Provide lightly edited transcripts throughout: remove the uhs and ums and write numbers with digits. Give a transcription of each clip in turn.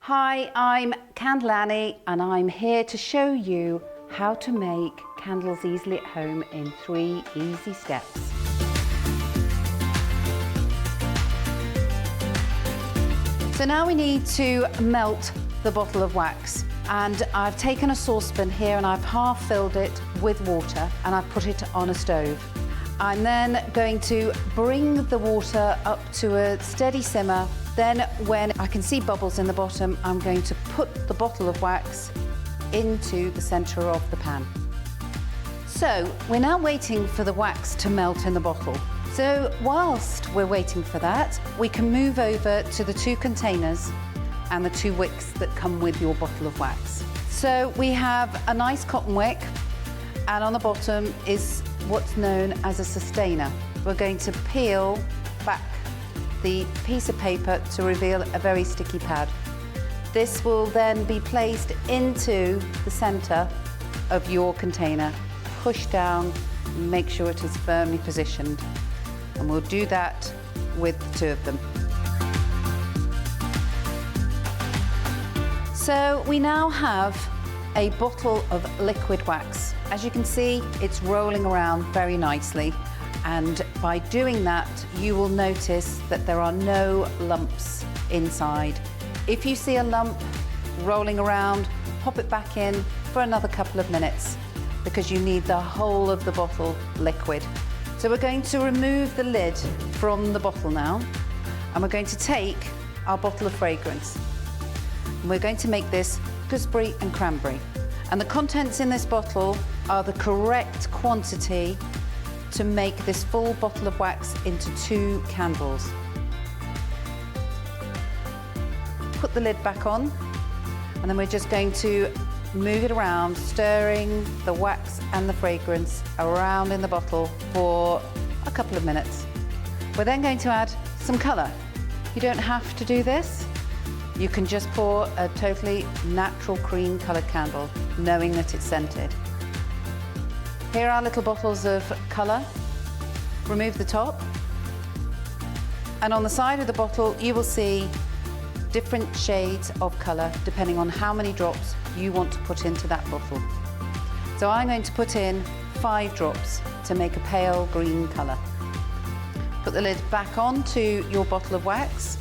Hi, I'm Candle Annie and I'm here to show you how to make candles easily at home in 3 easy steps. So now we need to melt the bottle of wax, and I've taken a saucepan here and I've half filled it with water and I've put it on a stove. I'm then going to bring the water up to a steady simmer. Then when I can see bubbles in the bottom, I'm going to put the bottle of wax into the center of the pan. So we're now waiting for the wax to melt in the bottle. So whilst we're waiting for that, we can move over to the 2 containers and the 2 wicks that come with your bottle of wax. So we have a nice cotton wick, and on the bottom is what's known as a sustainer. We're going to peel back the piece of paper to reveal a very sticky pad. This will then be placed into the center of your container. Push down, make sure it is firmly positioned. And we'll do that with the 2 of them. So we now have a bottle of liquid wax. As you can see, it's rolling around very nicely. And by doing that, you will notice that there are no lumps inside. If you see a lump rolling around, pop it back in for another couple of minutes, because you need the whole of the bottle liquid. So we're going to remove the lid from the bottle now, and we're going to take our bottle of fragrance. And we're going to make this gooseberry and cranberry. And the contents in this bottle are the correct quantity to make this full bottle of wax into 2 candles. Put the lid back on, and then we're just going to move it around, stirring the wax and the fragrance around in the bottle for a couple of minutes. We're then going to add some colour. You don't have to do this. You can just pour a totally natural cream coloured candle, knowing that it's scented. Here are little bottles of colour. Remove the top. And on the side of the bottle, you will see different shades of colour depending on how many drops you want to put into that bottle. So I'm going to put in 5 drops to make a pale green colour. Put the lid back onto your bottle of wax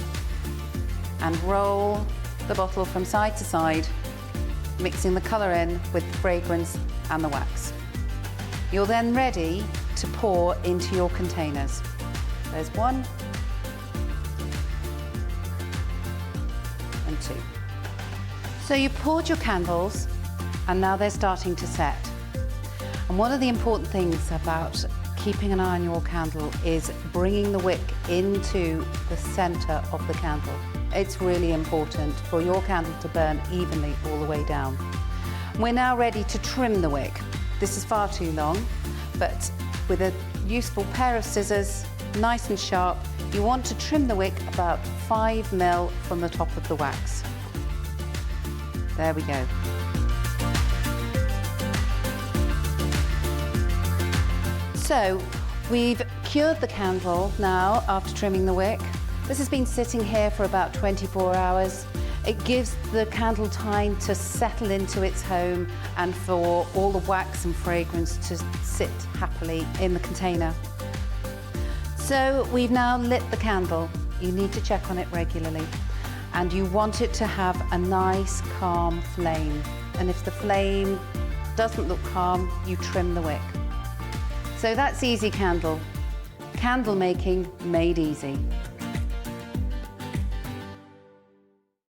and roll the bottle from side to side, mixing the colour in with the fragrance and the wax. You're then ready to pour into your containers. There's 1 and 2. So you poured your candles and now they're starting to set. And one of the important things about keeping an eye on your candle is bringing the wick into the center of the candle. It's really important for your candle to burn evenly all the way down. We're now ready to trim the wick. This is far too long, but with a useful pair of scissors, nice and sharp, you want to trim the wick about 5 mil from the top of the wax. There we go. So we've cured the candle now after trimming the wick. This has been sitting here for about 24 hours. It gives the candle time to settle into its home and for all the wax and fragrance to sit happily in the container. So we've now lit the candle. You need to check on it regularly, and you want it to have a nice calm flame. And if the flame doesn't look calm, you trim the wick. So that's EaziCandle. Candle making made easy.